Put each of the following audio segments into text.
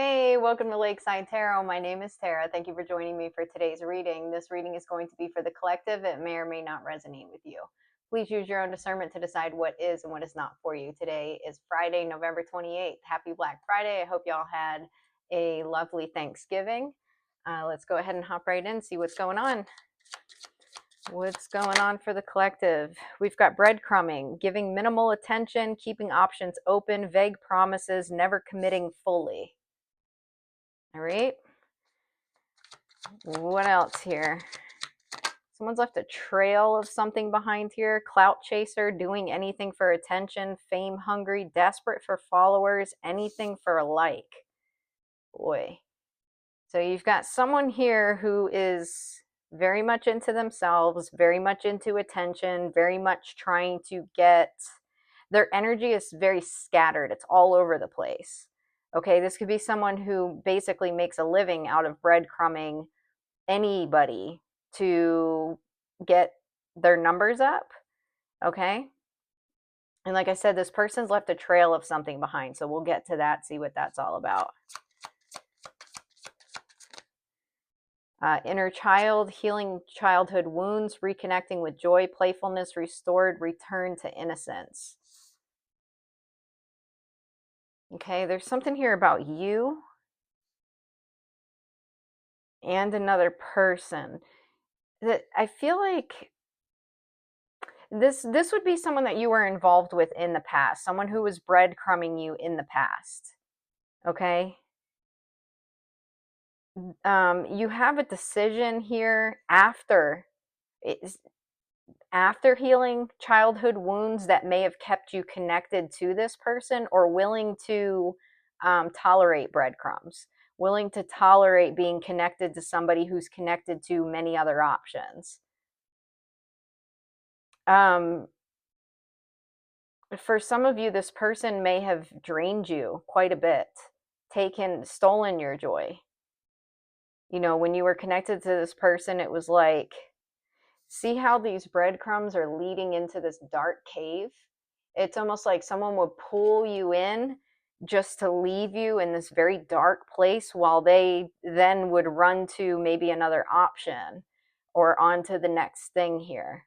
Hey, welcome to Lakeside Tarot. My name is Tara. Thank you for joining me for today's reading. This reading is going to be for the collective. It may or may not resonate with you. Please use your own discernment to decide what is and what is not for you. Today is Friday, November 28th. Happy Black Friday. I hope y'all had a lovely Thanksgiving. Let's go ahead and hop right in, see what's going on. What's going on for the collective? We've got breadcrumbing, giving minimal attention, keeping options open, vague promises, never committing fully. All right. What else here? Someone's left a trail of something behind here. Clout chaser, doing anything for attention, fame hungry, desperate for followers, anything for a like. Boy. So you've got someone here who is very much into themselves, very much into attention, very much trying to get, their energy is very scattered. It's all over the place. Okay, this could be someone who basically makes a living out of breadcrumbing anybody to get their numbers up. Okay, and like I said, this person's left a trail of something behind, so we'll get to that, see what that's all about. Inner child, healing childhood wounds, reconnecting with joy, playfulness restored, return to innocence. Okay, there's something here about you and another person that I feel like this would be someone that you were involved with in the past, someone who was breadcrumbing you in the past. Okay, you have a decision here after healing childhood wounds that may have kept you connected to this person, or willing to tolerate breadcrumbs, willing to tolerate being connected to somebody who's connected to many other options. For some of you, this person may have drained you quite a bit, stolen your joy. You know, when you were connected to this person, it was like, see how these breadcrumbs are leading into this dark cave? It's almost like someone would pull you in just to leave you in this very dark place, while they then would run to maybe another option or on to the next thing here.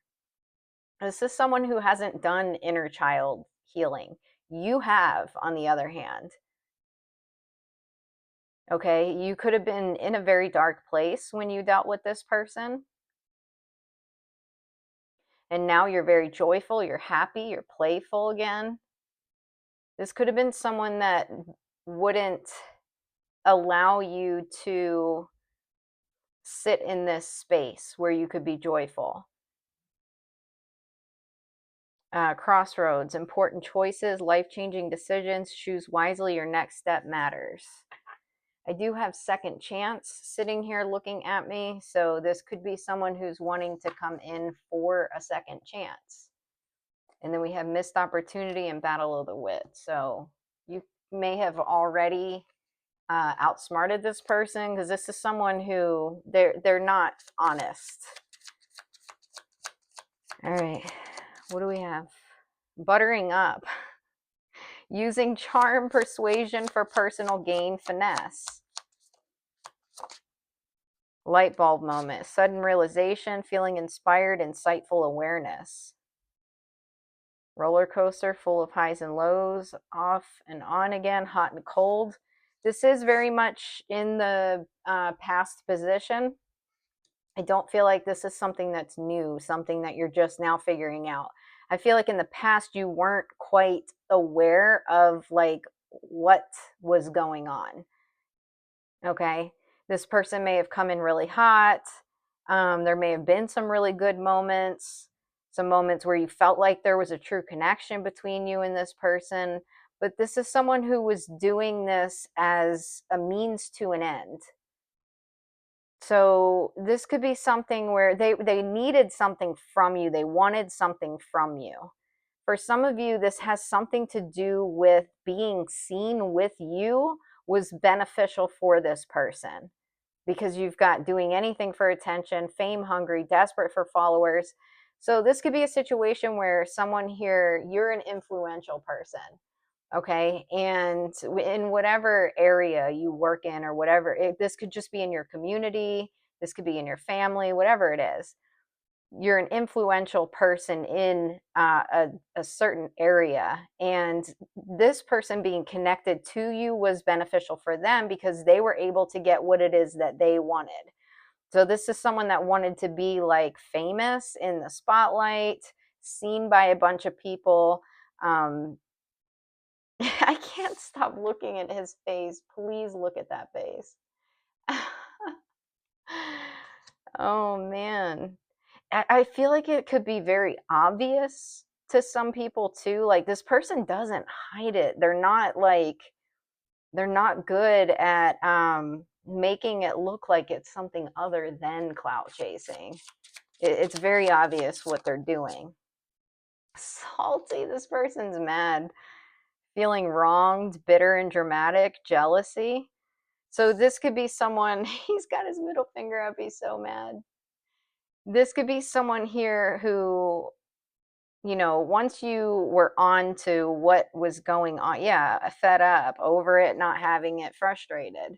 This is someone who hasn't done inner child healing. You have, on the other hand. Okay, you could have been in a very dark place when you dealt with this person. And now you're very joyful, you're happy, you're playful again. This could have been someone that wouldn't allow you to sit in this space where you could be joyful. Crossroads, important choices, life-changing decisions, choose wisely, your next step matters. I do have second chance sitting here looking at me, so this could be someone who's wanting to come in for a second chance. And then we have missed opportunity and battle of the wits. So you may have already outsmarted this person, because this is someone who they're not honest. All right, what do we have? Buttering up. Using charm, persuasion for personal gain, finesse. Light bulb moment, sudden realization, feeling inspired, insightful awareness. Roller coaster full of highs and lows, off and on again, hot and cold. This is very much in the past position. I don't feel like this is something that's new, something that you're just now figuring out. I feel like in the past you weren't quite aware of like what was going on. Okay, this person may have come in really hot. There may have been some really good moments, some moments where you felt like there was a true connection between you and this person. But this is someone who was doing this as a means to an end. So this could be something where they needed something from you. They wanted something from you. For some of you, this has something to do with being seen with you was beneficial for this person, because you've got doing anything for attention, fame hungry, desperate for followers. So this could be a situation where someone here, you're an influential person. Okay. And in whatever area you work in or whatever, this could just be in your community, this could be in your family, whatever it is. You're an influential person in a certain area. And this person being connected to you was beneficial for them because they were able to get what it is that they wanted. So this is someone that wanted to be like famous in the spotlight, seen by a bunch of people. I can't stop looking at his face. Please look at that face. Oh man. I feel like it could be very obvious to some people too. Like this person doesn't hide it. They're not good at making it look like it's something other than clout chasing. It's very obvious what they're doing. Salty, this person's mad, feeling wronged, bitter and dramatic, jealousy. So this could be someone, he's got his middle finger up, he's so mad. This could be someone here who, you know, once you were on to what was going on, yeah, fed up, over it, not having it, frustrated,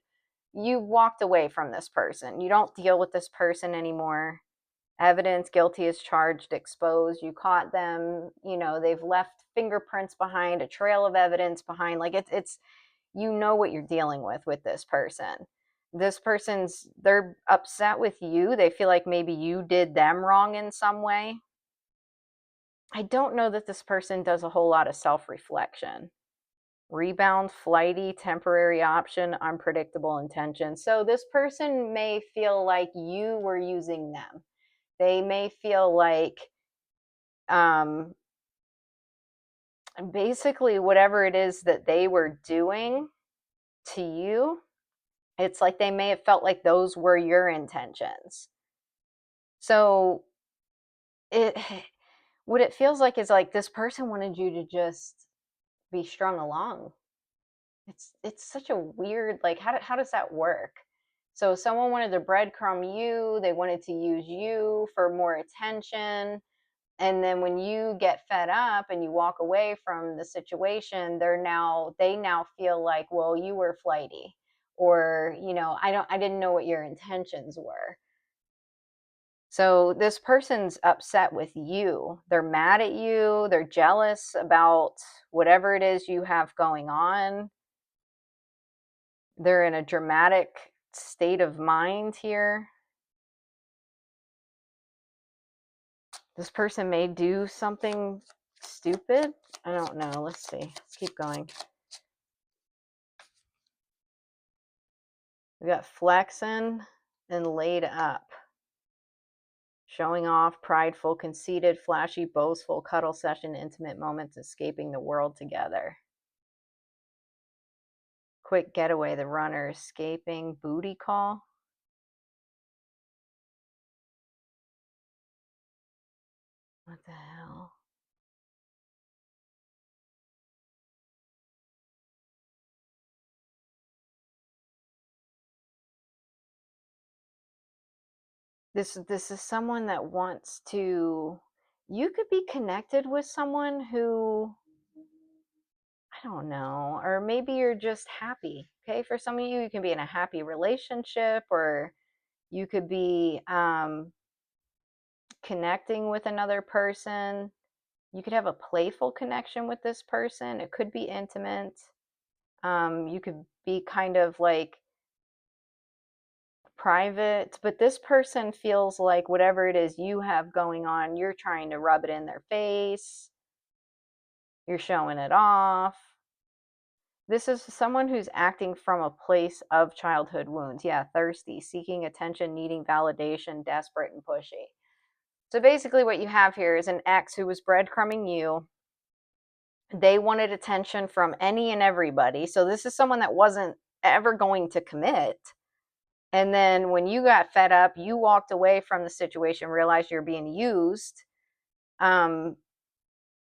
you walked away from this person. You don't deal with this person anymore. Evidence, guilty as charged, exposed. You caught them, you know, they've left fingerprints behind, a trail of evidence behind. Like it's you know what you're dealing with this person. This person's, they're upset with you. They feel like maybe you did them wrong in some way. I don't know that this person does a whole lot of self-reflection. Rebound, flighty, temporary option, unpredictable intention. So this person may feel like you were using them. They may feel like basically whatever it is that they were doing to you, it's like they may have felt like those were your intentions. So it what it feels like is like this person wanted you to just be strung along. It's such a weird, like, how does that work? So someone wanted to breadcrumb you, they wanted to use you for more attention, and then when you get fed up and you walk away from the situation, they now feel like, well, you were flighty, or you know, I didn't know what your intentions were. So this person's upset with you. They're mad at you. They're jealous about whatever it is you have going on. They're in a dramatic state of mind here. This person may do something stupid. I don't know. Let's see. Let's keep going. We got flexing and laid up. Showing off, prideful, conceited, flashy, boastful, cuddle session, intimate moments, escaping the world together. Quick getaway, the runner, escaping, booty call. What the hell? This is someone that wants to, you could be connected with someone who, I don't know, or maybe you're just happy. Okay, for some of you, you can be in a happy relationship, or you could be connecting with another person. You could have a playful connection with this person. It could be intimate. You could be kind of like private, but this person feels like whatever it is you have going on, you're trying to rub it in their face. You're showing it off. This is someone who's acting from a place of childhood wounds. Yeah, thirsty, seeking attention, needing validation, desperate and pushy. So basically what you have here is an ex who was breadcrumbing you. They wanted attention from any and everybody. So this is someone that wasn't ever going to commit. And then when you got fed up, you walked away from the situation, realized you're being used. You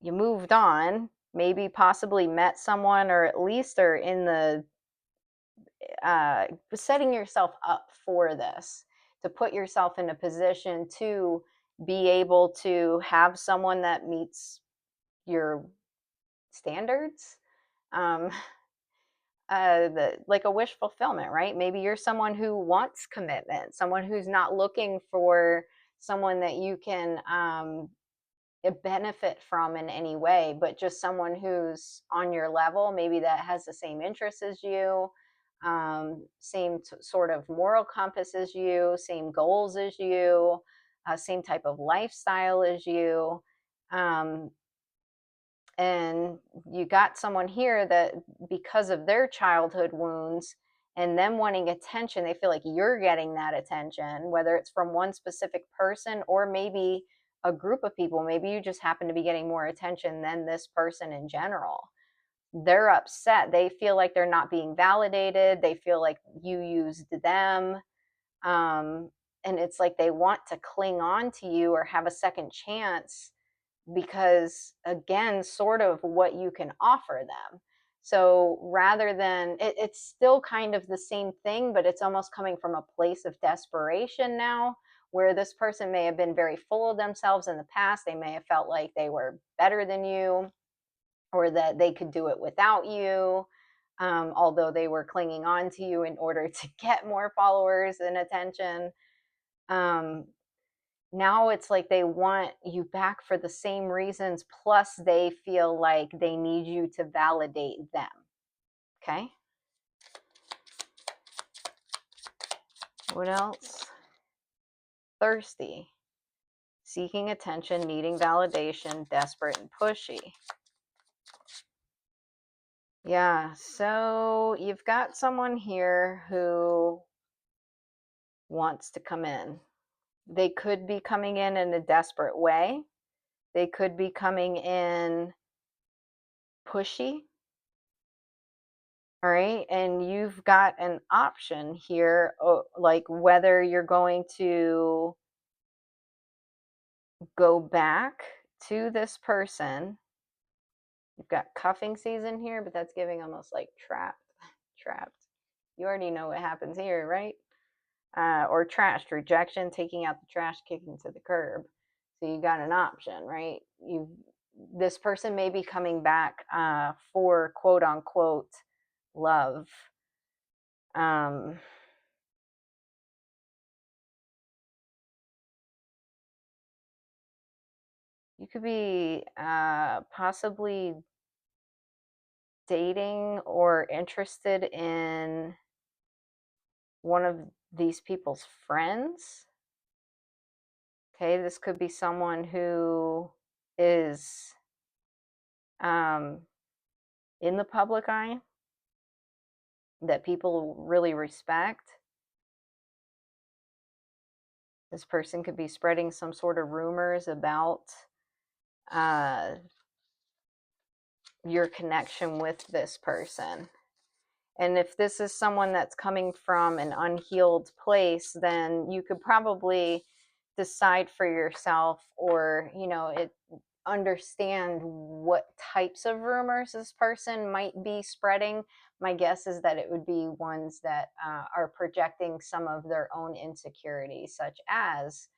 moved on, maybe possibly met someone, or at least are in the setting yourself up for this, to put yourself in a position to be able to have someone that meets your standards. um, like a wish fulfillment, right? Maybe you're someone who wants commitment, someone who's not looking for someone that you can benefit from in any way, but just someone who's on your level, maybe that has the same interests as you, same sort of moral compass as you, same goals as you, same type of lifestyle as you. Um, and you got someone here that, because of their childhood wounds and them wanting attention, they feel like you're getting that attention, whether it's from one specific person or maybe a group of people. Maybe you just happen to be getting more attention than this person in general. They're upset. They feel like they're not being validated. They feel like you used them. And it's like they want to cling on to you or have a second chance because, again, sort of what you can offer them. So rather than it's still kind of the same thing, but it's almost coming from a place of desperation now, where this person may have been very full of themselves in the past. They may have felt like they were better than you or that they could do it without you, although they were clinging on to you in order to get more followers and attention. um, Now it's like they want you back for the same reasons, plus they feel like they need you to validate them. Okay. What else? Thirsty, seeking attention, needing validation, desperate, and pushy. Yeah, so you've got someone here who wants to come in. They could be coming in a desperate way. They could be coming in pushy. All right. And you've got an option here, like whether you're going to go back to this person. You've got cuffing season here, but that's giving almost like trapped. Trapped. You already know what happens here, right? Or trashed, rejection, taking out the trash, kicking to the curb. So you got an option, right? This person may be coming back for quote unquote love. You could be possibly dating or interested in one of these people's friends. Okay, this could be someone who is um, in the public eye that people really respect. This person could be spreading some sort of rumors about uh, your connection with this person. And if this is someone that's coming from an unhealed place, then you could probably decide for yourself, or, understand what types of rumors this person might be spreading. My guess is that it would be ones that are projecting some of their own insecurities, such as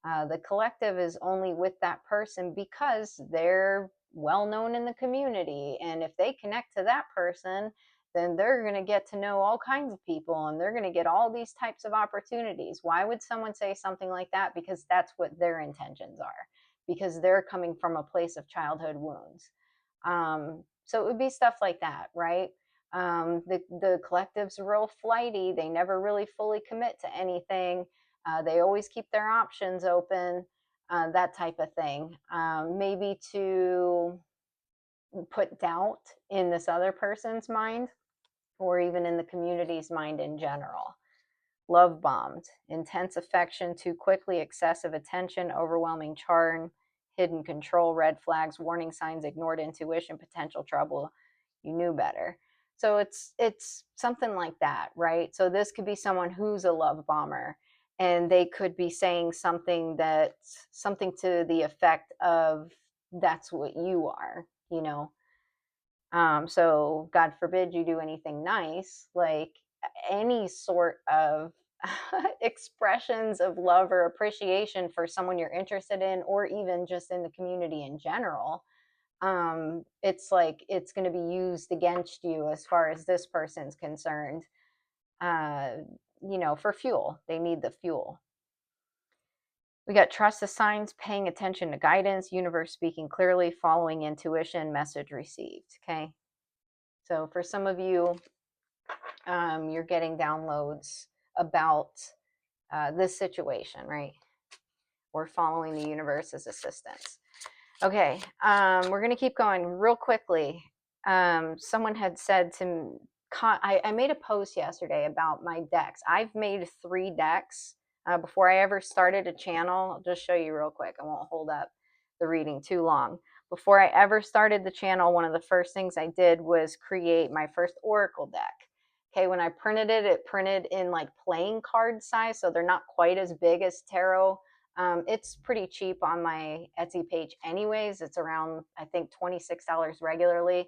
the collective is only with that person because they're well known in the community. And if they connect to that person, then they're going to get to know all kinds of people and they're going to get all these types of opportunities. Why would someone say something like that? Because that's what their intentions are, because they're coming from a place of childhood wounds. So it would be stuff like that, right? The collective's real flighty. They never really fully commit to anything. They always keep their options open, that type of thing. Maybe to put doubt in this other person's mind or even in the community's mind in general. Love bombed, intense affection too quickly, excessive attention, overwhelming charm, hidden control, red flags, warning signs, ignored intuition, potential trouble. You knew better. So it's something like that, right? So this could be someone who's a love bomber, and they could be saying something to the effect of, that's what you are, so God forbid you do anything nice, like any sort of expressions of love or appreciation for someone you're interested in, or even just in the community in general. it's like it's going to be used against you as far as this person's concerned. You know, for fuel. They need the fuel. We got trust the signs, paying attention to guidance, universe speaking clearly, following intuition, message received. Okay. So for some of you, you're getting downloads about this situation, right? Or following the universe's assistance. Okay, we're going to keep going real quickly. Someone had said to I made a post yesterday about my decks. I've made 3 decks before I ever started a channel. I'll just show you real quick. I won't hold up the reading too long. Before I ever started the channel, one of the first things I did was create my first Oracle deck. Okay, when I printed it, it printed in like playing card size, so they're not quite as big as tarot. It's pretty cheap on my Etsy page anyways. It's around, I think, $26 regularly.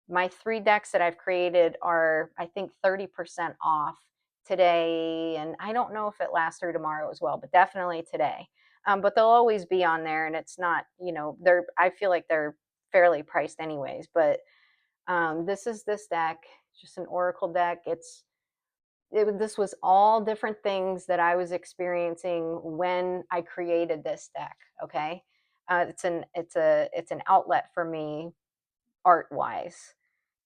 My 3 decks that I've created are, I think, 30% off today. And I don't know if it lasts through tomorrow as well, but definitely today. But they'll always be on there, and it's not, you know, I feel like they're fairly priced anyways. But this is this deck, just an Oracle deck. This was all different things that I was experiencing when I created this deck. Okay, it's an outlet for me, art wise,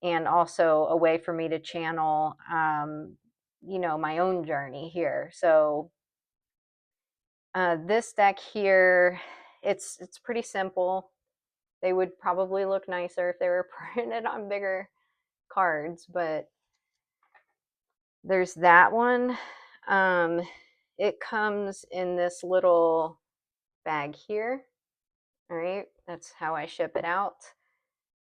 and also a way for me to channel, you know, my own journey here. So this deck here, it's pretty simple. They would probably look nicer if they were printed on bigger cards, but there's that one. It comes in this little bag here. All right, that's how I ship it out.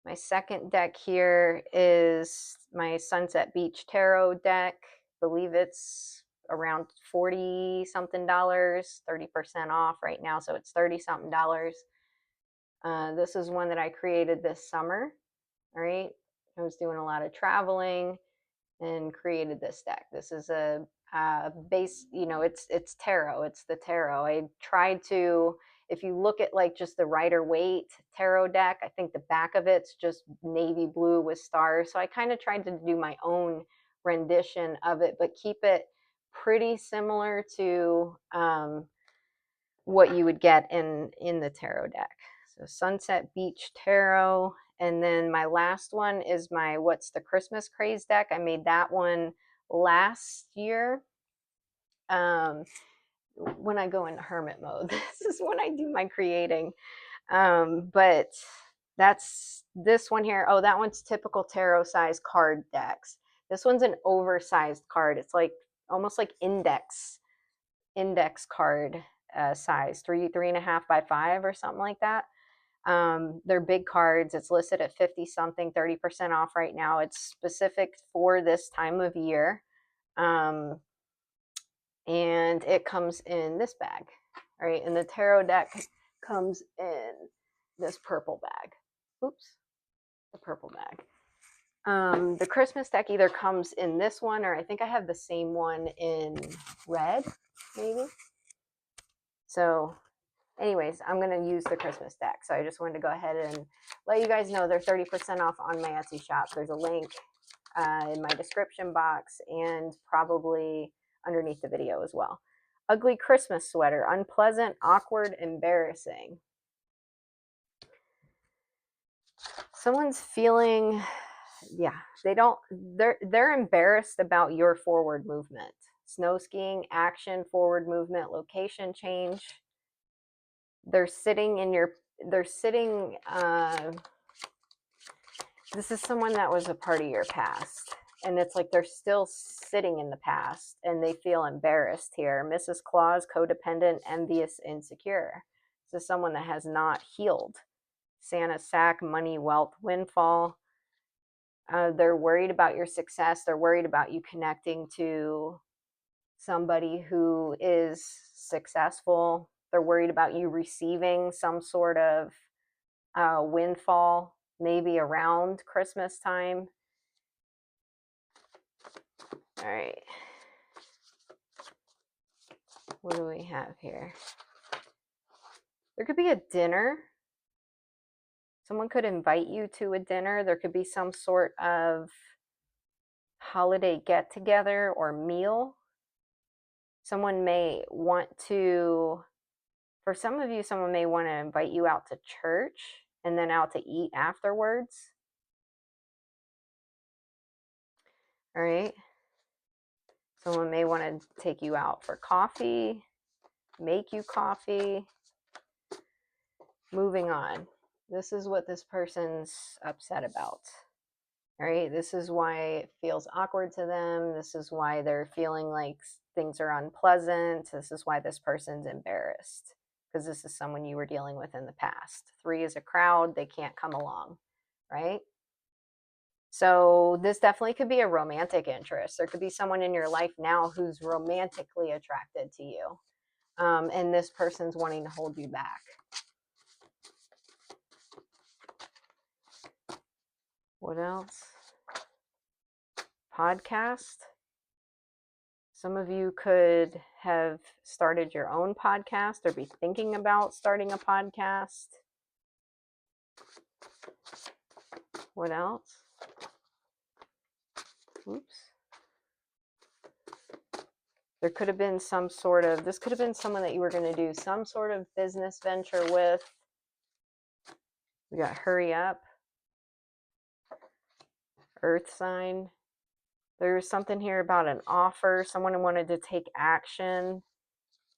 My second deck here is my Sunset Beach Tarot deck. I believe it's around 40 something dollars, 30% off right now, so it's 30 something dollars. This is one that I created this summer. All right, I was doing a lot of traveling and created this deck. This is a base, you know, it's tarot. It's the tarot. I tried to, if you look at like just the Rider-Waite tarot deck, I think the back of it's just navy blue with stars. So I kind of tried to do my own rendition of it, but keep it pretty similar to what you would get in the tarot deck. So Sunset Beach Tarot. And then my last one is my What's the Christmas Craze deck. I made that one last year. When I go into hermit mode, this is when I do my creating. But that's this one here. Oh, that one's typical tarot size card decks. This one's an oversized card. It's like almost like index card size, 3.5 by 5 or something like that. They're big cards. It's listed at 50 something, 30% off right now. It's specific for this time of year. And it comes in this bag, right? And the tarot deck comes in this purple bag. Oops, the purple bag. The Christmas deck either comes in this one, or I think I have the same one in red, maybe. So anyways, I'm going to use the Christmas deck. So I just wanted to go ahead and let you guys know they're 30% off on my Etsy shop. There's a link in my description box and probably underneath the video as well. Ugly Christmas sweater, unpleasant, awkward, embarrassing. Someone's feeling, yeah, they're embarrassed about your forward movement. Snow skiing, action, forward movement, location change. This is someone that was a part of your past, and it's like they're still sitting in the past and they feel embarrassed here. Mrs. Claus, codependent, envious, insecure. This is someone that has not healed. Santa sack, money, wealth, windfall. They're worried about your success. They're worried about you connecting to somebody who is successful. They're worried about you receiving some sort of windfall, maybe around Christmas time. All right. What do we have here? There could be a dinner. Someone could invite you to a dinner. There could be some sort of holiday get together or meal. Someone may want to, for some of you, someone may want to invite you out to church and then out to eat afterwards. All right. Someone may want to take you out for coffee, make you coffee. Moving on. This is what this person's upset about. All right. This is why it feels awkward to them. This is why they're feeling like things are unpleasant. This is why this person's embarrassed, because this is someone you were dealing with in the past. 3 is a crowd. They can't come along, right? So this definitely could be a romantic interest. There could be someone in your life now who's romantically attracted to you. And this person's wanting to hold you back. What else? Podcast. Some of you could have started your own podcast or be thinking about starting a podcast. What else? Oops. There could have been some sort of, this could have been someone that you were going to do some sort of business venture with. We got hurry up. Earth sign. There's something here about an offer. Someone wanted to take action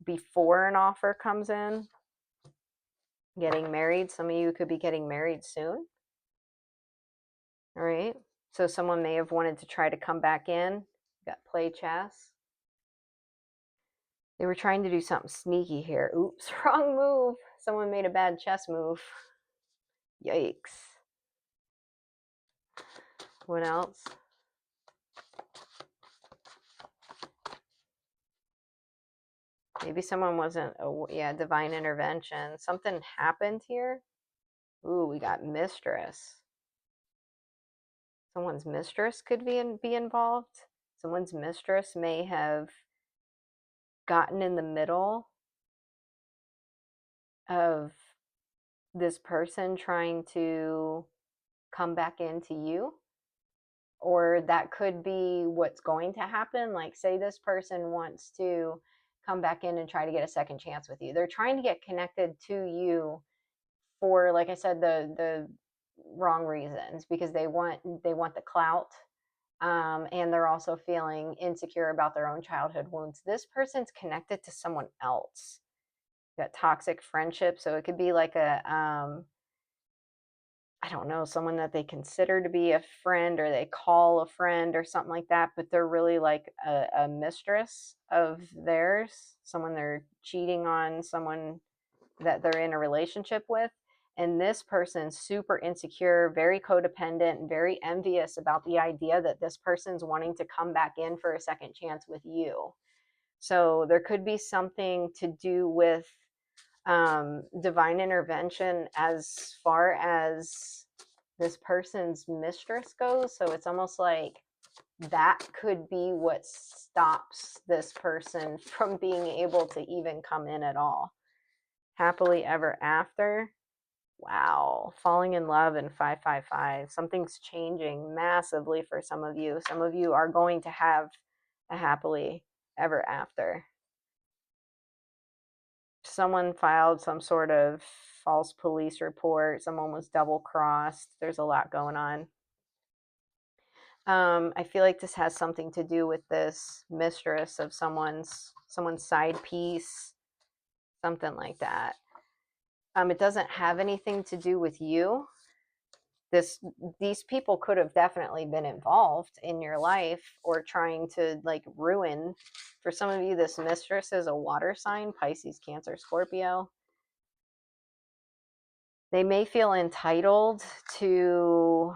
before an offer comes in. Getting married. Some of you could be getting married soon. All right. So someone may have wanted to try to come back in. Got play chess. They were trying to do something sneaky here. Oops, wrong move. Someone made a bad chess move. Yikes. What else? Maybe someone wasn't, divine intervention. Something happened here. Ooh, we got mistress. Someone's mistress could be involved. Someone's mistress may have gotten in the middle of this person trying to come back into you. Or that could be what's going to happen. Like, say this person wants to come back in and try to get a second chance with you. They're trying to get connected to you for, like I said, the wrong reasons, because they want the clout, and they're also feeling insecure about their own childhood wounds. This person's connected to someone else. You got toxic friendship, so it could be like a I don't know, someone that they consider to be a friend, or they call a friend or something like that, but they're really like a mistress of theirs, someone they're cheating on, someone that they're in a relationship with. And this person's super insecure, very codependent, very envious about the idea that this person's wanting to come back in for a second chance with you. So there could be something to do with divine intervention as far as this person's mistress goes. So it's almost like that could be what stops this person from being able to even come in at all. Happily ever after. Wow. Falling in love in 555. Something's changing massively for some of you. Some of you are going to have a happily ever after. Someone filed some sort of false police report. Someone was double crossed. There's a lot going on. I feel like this has something to do with this mistress of someone's side piece, something like that. It doesn't have anything to do with you. These people could have definitely been involved in your life or trying to like ruin. For some of you, this mistress is a water sign, Pisces, Cancer, Scorpio. They may feel entitled to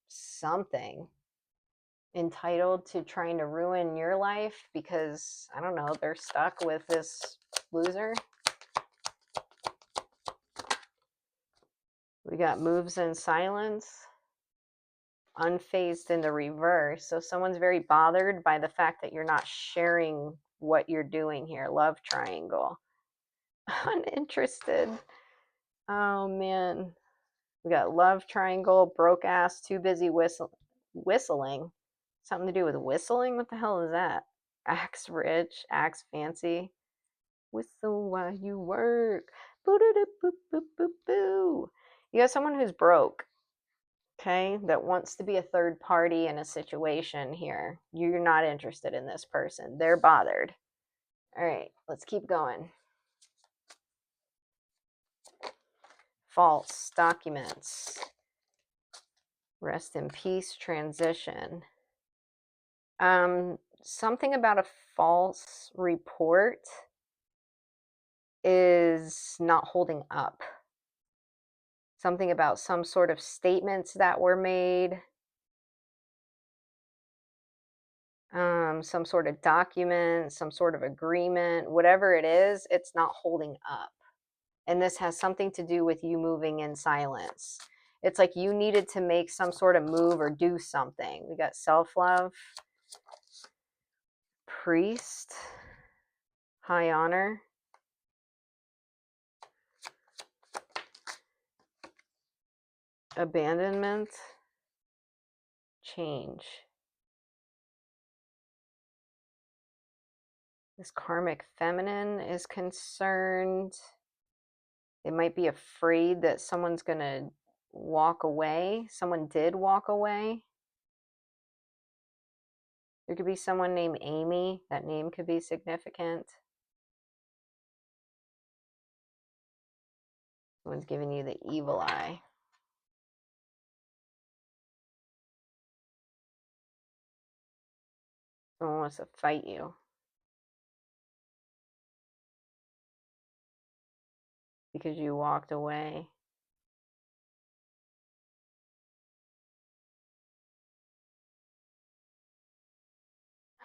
something, entitled to trying to ruin your life because, I don't know, they're stuck with this loser. We got moves in silence, unfazed in the reverse. So someone's very bothered by the fact that you're not sharing what you're doing here. Love triangle. Uninterested. Oh, man. We got love triangle, broke ass, too busy whistling. Something to do with whistling? What the hell is that? Axe rich, axe fancy. Whistle while you work. Boo doo doo boo boo boo boo. You got someone who's broke, okay, that wants to be a third party in a situation here. You're not interested in this person. They're bothered. All right, let's keep going. False documents. Rest in peace, transition. Something about a false report is not holding up. Something about some sort of statements that were made, some sort of document, some sort of agreement, whatever it is, it's not holding up. And this has something to do with you moving in silence. It's like you needed to make some sort of move or do something. We got self-love, priest, high honor, abandonment, change. This karmic feminine is concerned. They might be afraid that someone's going to walk away. Someone did walk away. There could be someone named Amy. That name could be significant. Someone's giving you the evil eye. Someone wants to fight you because you walked away.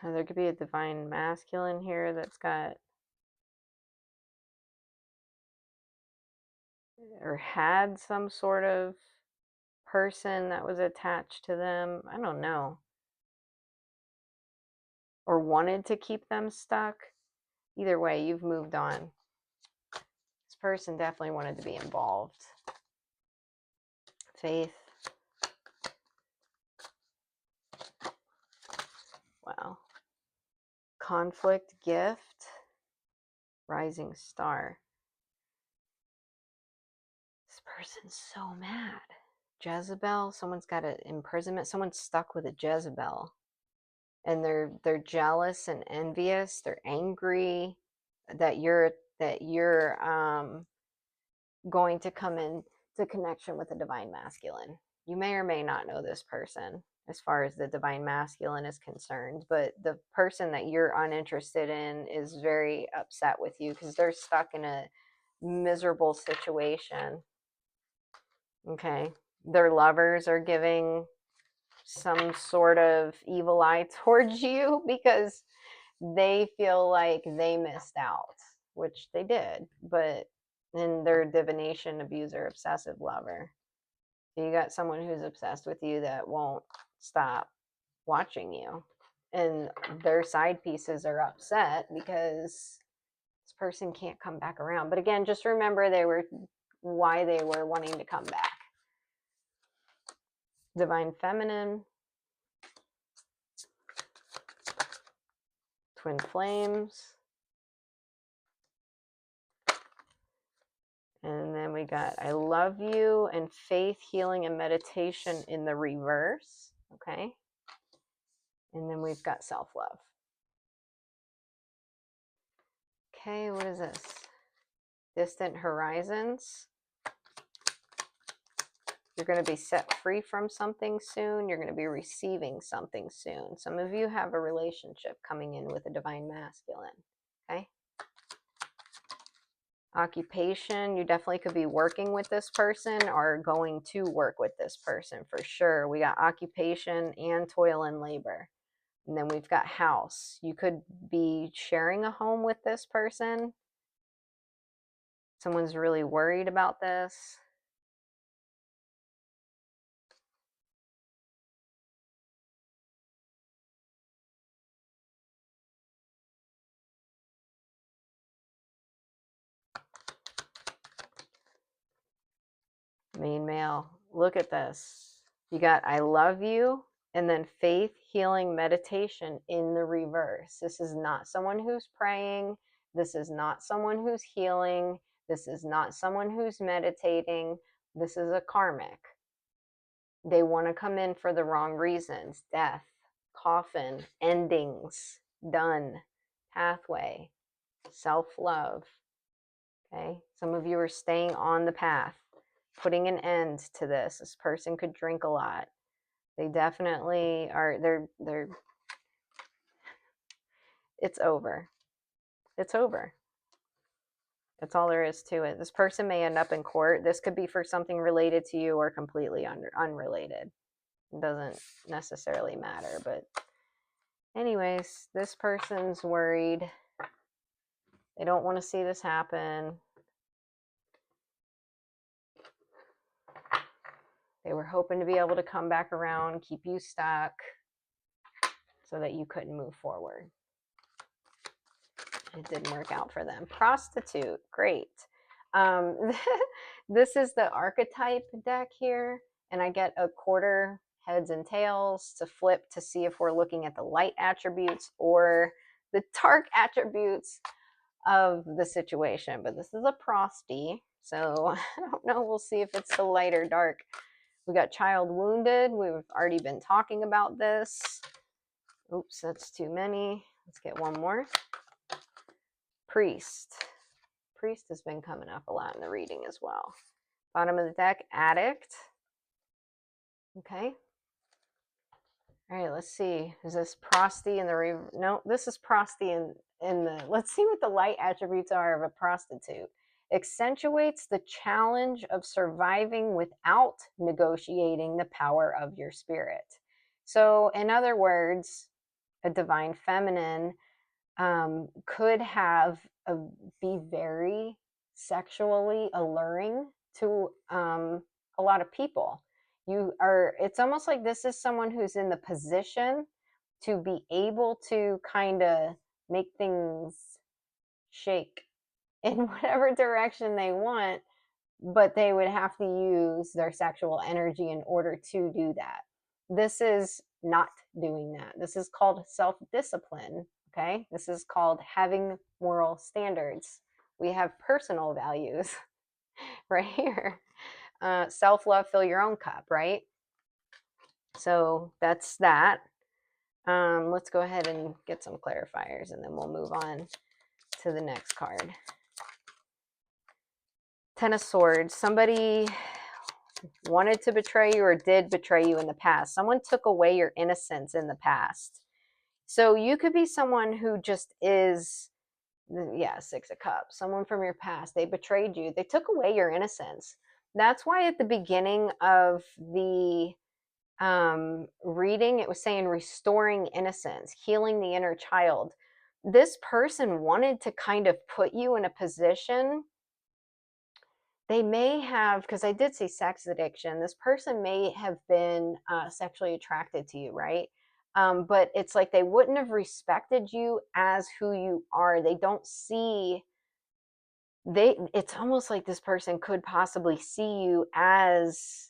There could be a divine masculine here that's got or had some sort of person that was attached to them. I don't know. Or wanted to keep them stuck. Either way, you've moved on. This person definitely wanted to be involved. Faith. Wow. Conflict, gift, rising star. This person's so mad. Jezebel, someone's got an imprisonment. Someone's stuck with a Jezebel. And they're jealous and envious. They're angry that you're going to come into connection with the divine masculine. You may or may not know this person as far as the divine masculine is concerned, but the person that you're uninterested in is very upset with you because they're stuck in a miserable situation. Okay. Their lovers are giving some sort of evil eye towards you because they feel like they missed out, which they did, but in their divination, abuser, obsessive lover. So you got someone who's obsessed with you that won't stop watching you. And their side pieces are upset because this person can't come back around. But again, just remember why they were wanting to come back. Divine feminine, twin flames. And then we got I love you and faith, healing, and meditation in the reverse. Okay. And then we've got self-love. Okay, what is this? Distant horizons. You're going to be set free from something soon. You're going to be receiving something soon. Some of you have a relationship coming in with a divine masculine. Okay. Occupation, you definitely could be working with this person or going to work with this person for sure. We got occupation and toil and labor. And then we've got house. You could be sharing a home with this person. Someone's really worried about this. Main male. Look at this. You got I love you, and then faith, healing, meditation in the reverse. This is not someone who's praying. This is not someone who's healing. This is not someone who's meditating. This is a karmic. They want to come in for the wrong reasons. Death, coffin, endings, done, pathway, self-love. Okay, some of you are staying on the path, putting an end to this. This person could drink a lot. They definitely are. They're. It's over. It's over. That's all there is to it. This person may end up in court. This could be for something related to you or completely unrelated. It doesn't necessarily matter, but anyways, this person's worried. They don't want to see this happen. They were hoping to be able to come back around, keep you stuck so that you couldn't move forward. It didn't work out for them. Prostitute, great. This is the archetype deck here, and I get a quarter heads and tails to flip to see if we're looking at the light attributes or the dark attributes of the situation. But this is a prosty, so I don't know. We'll see if it's the light or dark. We got child wounded. We've already been talking about this. Oops, that's too many. Let's get one more. Priest. Priest has been coming up a lot in the reading as well. Bottom of the deck, addict. Okay. All right, let's see. Is this prosty in the no, this is prosty in the let's see what the light attributes are of a prostitute. Accentuates the challenge of surviving without negotiating the power of your spirit. So, in other words, a divine feminine could be very sexually alluring to a lot of people. It's almost like this is someone who's in the position to be able to kind of make things shake in whatever direction they want, but they would have to use their sexual energy in order to do that. This is not doing that. This is called self-discipline, okay? This is called having moral standards. We have personal values right here. Self-love, fill your own cup, right? So that's that. Let's go ahead and get some clarifiers, and then we'll move on to the next card. Ten of Swords. Somebody wanted to betray you or did betray you in the past. Someone took away your innocence in the past. So you could be someone who just is, yeah, Six of Cups. Someone from your past. They betrayed you. They took away your innocence. That's why at the beginning of the reading, it was saying restoring innocence, healing the inner child. This person wanted to kind of put you in a position. They may have, because I did see sex addiction, this person may have been sexually attracted to you, right? But it's like they wouldn't have respected you as who you are. They don't see, it's almost like this person could possibly see you as,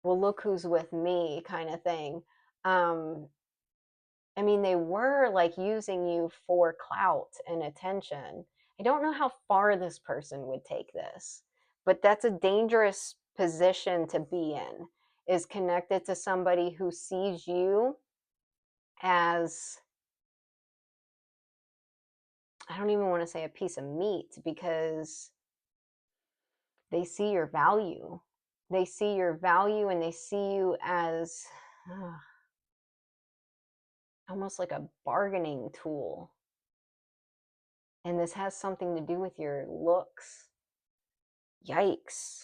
well, look who's with me kind of thing. I mean, they were like using you for clout and attention. I don't know how far this person would take this, but that's a dangerous position to be in, is connected to somebody who sees you as, I don't even want to say a piece of meat, because they see your value. They see your value, and they see you as almost like a bargaining tool. And this has something to do with your looks. Yikes.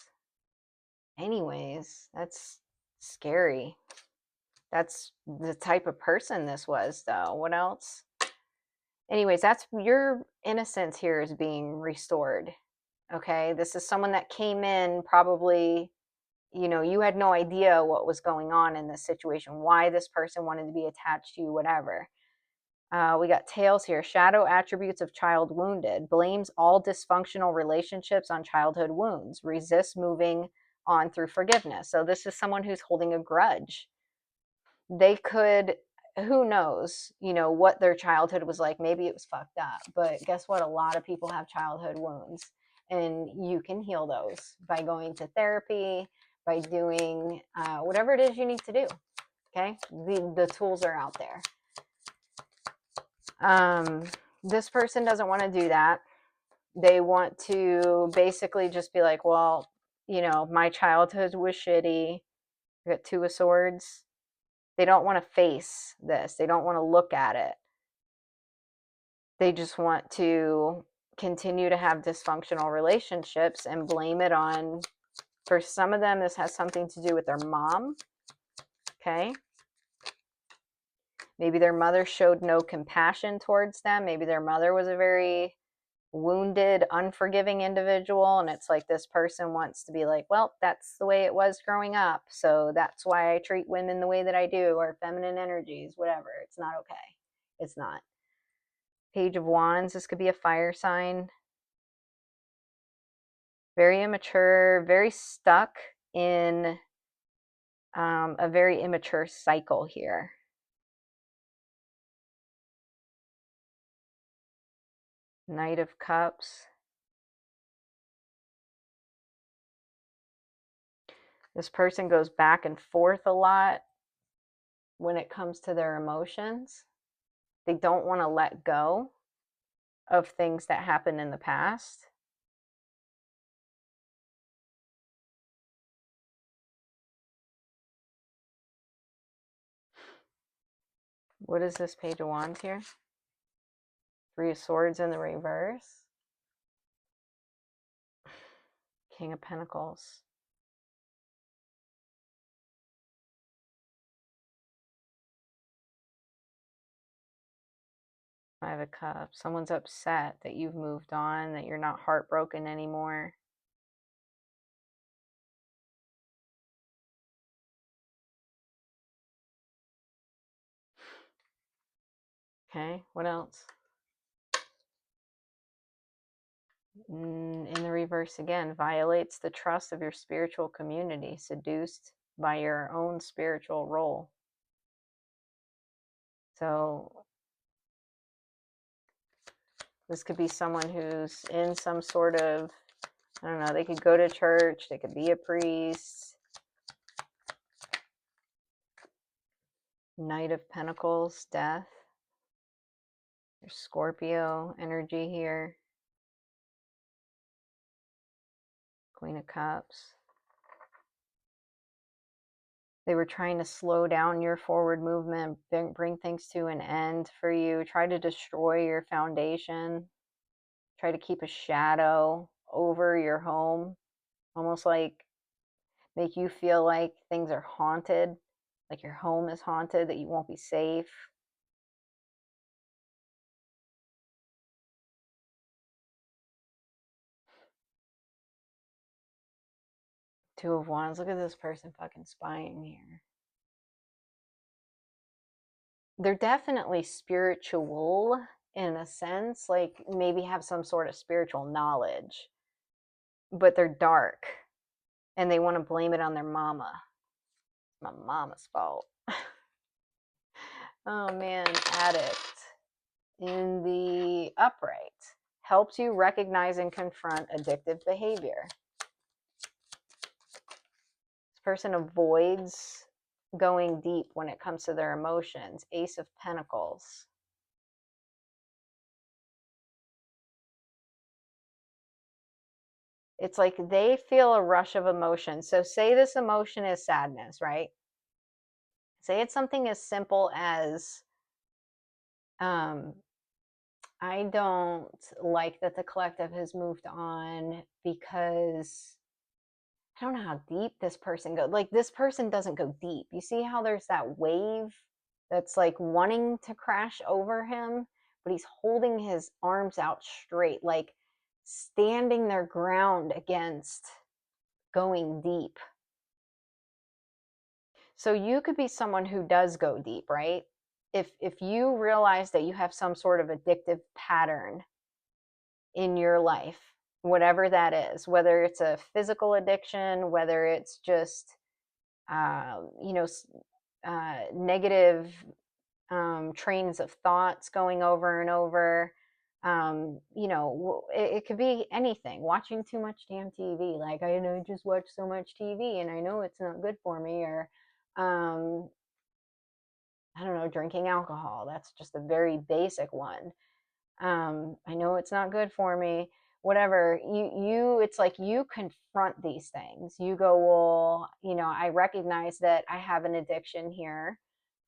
Anyways, that's scary. That's the type of person this was, though. What else? Anyways, that's your innocence here is being restored. Okay, this is someone that came in probably, you had no idea what was going on in this situation, why this person wanted to be attached to you, whatever. We got tails here. Shadow attributes of child wounded. Blames all dysfunctional relationships on childhood wounds. Resists moving on through forgiveness. So this is someone who's holding a grudge. They could, who knows, what their childhood was like. Maybe it was fucked up, but guess what? A lot of people have childhood wounds, and you can heal those by going to therapy, by doing whatever it is you need to do. Okay, the tools are out there. This person doesn't want to do that. They want to basically just be like, well, my childhood was shitty. I got Two of Swords. They don't want to face this. They don't want to look at it. They just want to continue to have dysfunctional relationships and blame it on, for some of them, this has something to do with their mom. Okay. Maybe their mother showed no compassion towards them. Maybe their mother was a very wounded, unforgiving individual, and it's like this person wants to be like, well, that's the way it was growing up, so that's why I treat women the way that I do, or feminine energies, whatever. It's not okay. It's not. Page of Wands, this could be a fire sign. Very immature, very stuck in a very immature cycle here. Knight of Cups. This person goes back and forth a lot when it comes to their emotions. They don't want to let go of things that happened in the past. What is this Page of Wands here? Three of Swords in the reverse. King of Pentacles. Five of Cups. Someone's upset that you've moved on, that you're not heartbroken anymore. Okay, what else? In the reverse again, violates the trust of your spiritual community, seduced by your own spiritual role. So this could be someone who's in some sort of, I don't know, they could go to church, they could be a priest. Knight of Pentacles, death. There's Scorpio energy here. Queen of Cups. They were trying to slow down your forward movement, bring things to an end for you, try to destroy your foundation, try to keep a shadow over your home, almost like make you feel like things are haunted, like your home is haunted, that you won't be safe. Two of Wands. Look at this person fucking spying here. They're definitely spiritual in a sense, like maybe have some sort of spiritual knowledge, but they're dark and they want to blame it on their mama. My mama's fault. Oh man, Addict in the upright helps you recognize and confront addictive behavior. This person avoids going deep when it comes to their emotions. Ace of Pentacles. It's like they feel a rush of emotion. So say this emotion is sadness, right? Say it's something as simple as, I don't like that the collective has moved on because I don't know how deep this person goes. Like, this person doesn't go deep. You see how there's that wave that's like wanting to crash over him, but he's holding his arms out straight, like standing their ground against going deep. So you could be someone who does go deep, right? If you realize that you have some sort of addictive pattern in your life, whatever that is, whether it's a physical addiction, whether it's just, you know, negative trains of thoughts going over and over. You know, it could be anything. Watching too much damn TV. Like, I know I just watch so much TV and I know it's not good for me. Or, I don't know, drinking alcohol. That's just a very basic one. I know it's not good for me. Whatever it's like you confront these things. You go, well, you know, I recognize that I have an addiction here,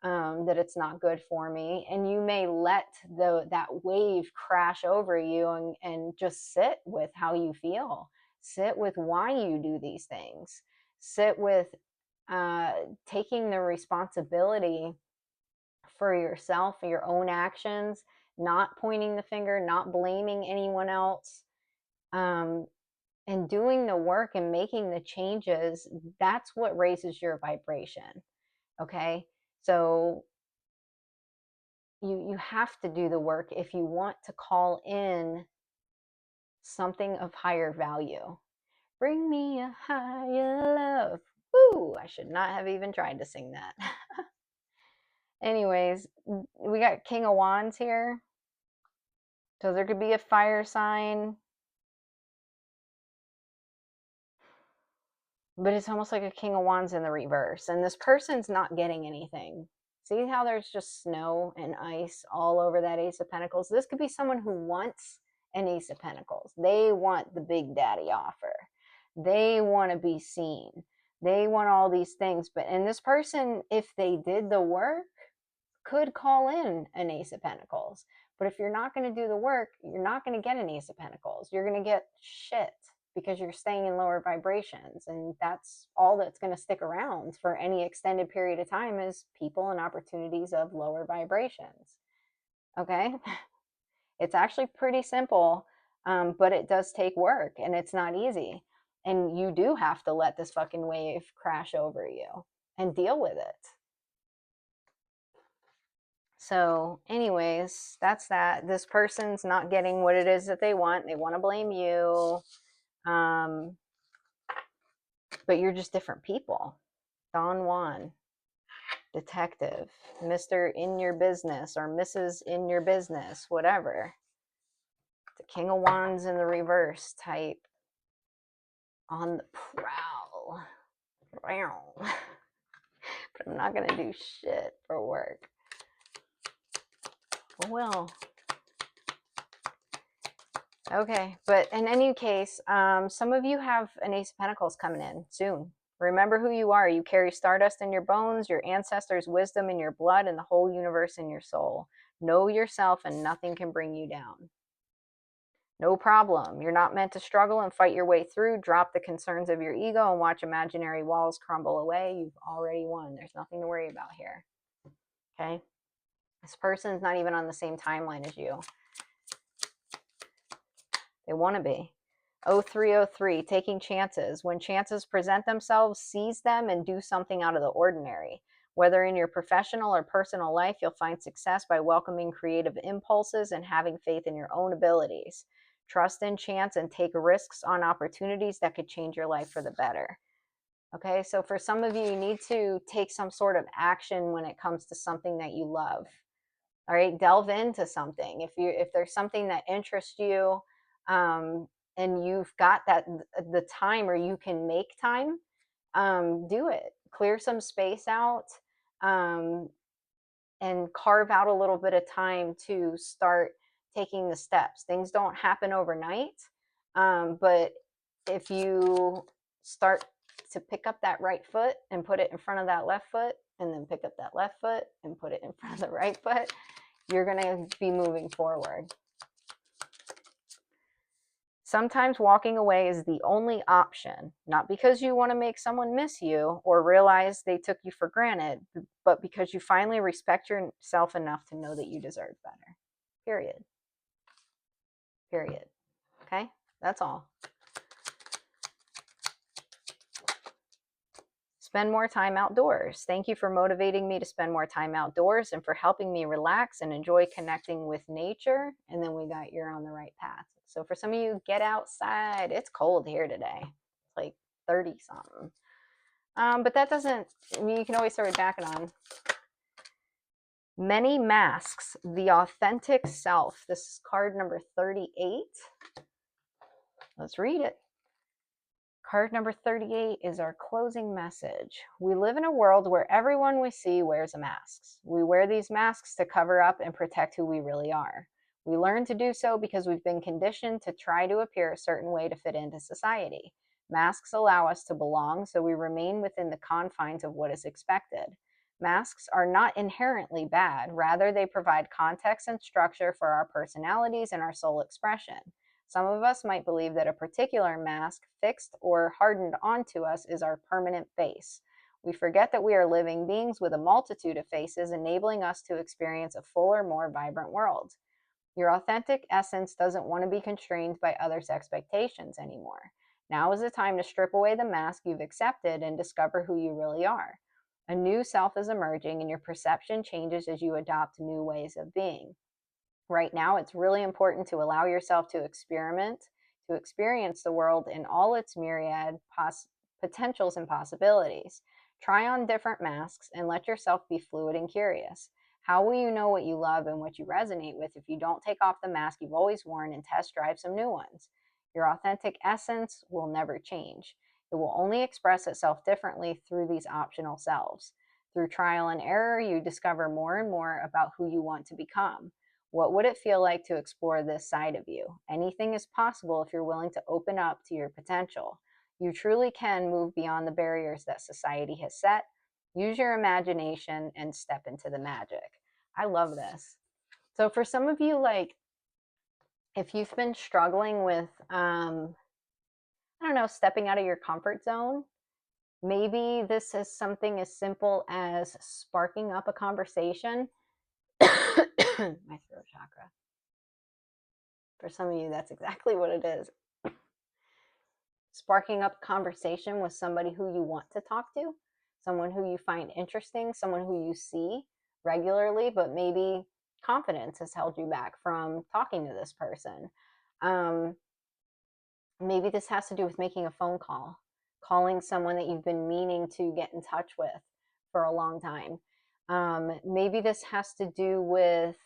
that it's not good for me, and you may let that wave crash over you, and just sit with how you feel. Sit with why you do these things. Sit with taking the responsibility for yourself, for your own actions, not pointing the finger, not blaming anyone else, and doing the work and making the changes. That's what raises your vibration. Okay. So you have to do the work if you want to call in something of higher value. Bring me a higher love. Woo! I should not have even tried to sing that. Anyways, we got King of Wands here. So there could be a fire sign, but it's almost like a King of Wands in the reverse. And this person's not getting anything. See how there's just snow and ice all over that Ace of Pentacles? This could be someone who wants an Ace of Pentacles. They want the big daddy offer. They want to be seen. They want all these things. And this person, if they did the work, could call in an Ace of Pentacles. But if you're not going to do the work, you're not going to get an Ace of Pentacles. You're going to get shit because you're staying in lower vibrations. And that's all that's going to stick around for any extended period of time is people and opportunities of lower vibrations. Okay? It's actually pretty simple, but it does take work and it's not easy. And you do have to let this fucking wave crash over you and deal with it. So anyways, that's that. This person's not getting what it is that they want. They want to blame you. But you're just different people. Don Juan, detective, Mr. in your business or Mrs. in your business, whatever. The King of Wands in the reverse type. On the prowl. But I'm not going to do shit for work. Well, okay, but in any case, some of you have an Ace of Pentacles coming in soon. Remember who you are. You carry stardust in your bones, your ancestors' wisdom in your blood, and the whole universe in your soul. Know yourself and nothing can bring you down. No problem. You're not meant to struggle and fight your way through. Drop the concerns of your ego and watch imaginary walls crumble away. You've already won. There's nothing to worry about here. Okay? This person's not even on the same timeline as you. They want to be. 0303, taking chances. When chances present themselves, seize them and do something out of the ordinary. Whether in your professional or personal life, you'll find success by welcoming creative impulses and having faith in your own abilities. Trust in chance and take risks on opportunities that could change your life for the better. Okay, so for some of you, you need to take some sort of action when it comes to something that you love. All right, delve into something. If there's something that interests you, and you've got the time, or you can make time, do it. Clear some space out, and carve out a little bit of time to start taking the steps. Things don't happen overnight, but if you start to pick up that right foot and put it in front of that left foot, and then pick up that left foot and put it in front of the right foot, you're going to be moving forward. Sometimes walking away is the only option, not because you want to make someone miss you or realize they took you for granted, but because you finally respect yourself enough to know that you deserve better. Period. Period. Okay? That's all. Spend more time outdoors. Thank you for motivating me to spend more time outdoors and for helping me relax and enjoy connecting with nature. And then we got you're on the right path. So for some of you, get outside. It's cold here today. It's like 30 something. But that doesn't, I mean, you can always throw a jacket on. Many masks, the authentic self. This is card number 38. Let's read it. Card number 38 is our closing message. We live in a world where everyone we see wears a mask. We wear these masks to cover up and protect who we really are. We learn to do so because we've been conditioned to try to appear a certain way to fit into society. Masks allow us to belong, so we remain within the confines of what is expected. Masks are not inherently bad. Rather, they provide context and structure for our personalities and our soul expression. Some of us might believe that a particular mask, fixed or hardened onto us, is our permanent face. We forget that we are living beings with a multitude of faces, enabling us to experience a fuller, more vibrant world. Your authentic essence doesn't want to be constrained by others' expectations anymore. Now is the time to strip away the mask you've accepted and discover who you really are. A new self is emerging, and your perception changes as you adopt new ways of being. Right now, it's really important to allow yourself to experiment, to experience the world in all its myriad potentials and possibilities. Try on different masks and let yourself be fluid and curious. How will you know what you love and what you resonate with if you don't take off the mask you've always worn and test drive some new ones? Your authentic essence will never change. It will only express itself differently through these optional selves. Through trial and error, you discover more and more about who you want to become. What would it feel like to explore this side of you? Anything is possible if you're willing to open up to your potential. You truly can move beyond the barriers that society has set. Use your imagination and step into the magic. I love this. So for some of you, like, if you've been struggling with, I don't know, stepping out of your comfort zone, maybe this is something as simple as sparking up a conversation. My throat chakra. For some of you, that's exactly what it is. Sparking up conversation with somebody who you want to talk to, someone who you find interesting, someone who you see regularly, but maybe confidence has held you back from talking to this person. Maybe this has to do with making a phone call, calling someone that you've been meaning to get in touch with for a long time. Maybe this has to do with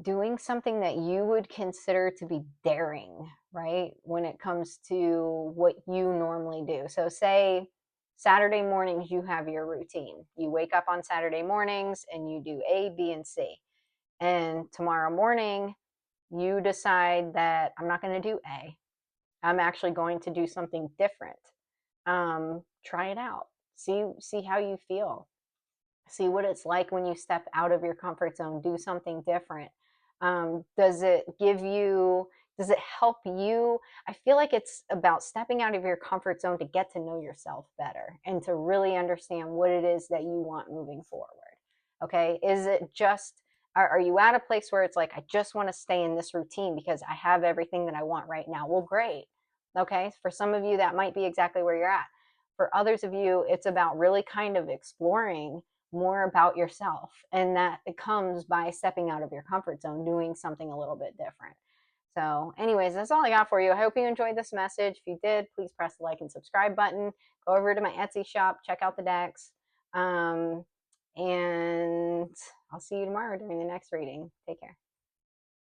doing something that you would consider to be daring, right? When it comes to what you normally do. So say Saturday mornings, you have your routine. You wake up on Saturday mornings and you do A, B, and C. And tomorrow morning, you decide that I'm not going to do A. I'm actually going to do something different. Try it out. See how you feel. See what it's like when you step out of your comfort zone, do something different. Does it help you? I feel like it's about stepping out of your comfort zone to get to know yourself better and to really understand what it is that you want moving forward. Okay. Is it just, are you at a place where it's like, I just want to stay in this routine because I have everything that I want right now? Well, great. Okay. For some of you, that might be exactly where you're at. For others of you, it's about really kind of exploring more about yourself. And that it comes by stepping out of your comfort zone, doing something a little bit different. So anyways, that's all I got for you. I hope you enjoyed this message. If you did, please press the like and subscribe button. Go over to my Etsy shop, check out the decks. And I'll see you tomorrow during the next reading. Take care.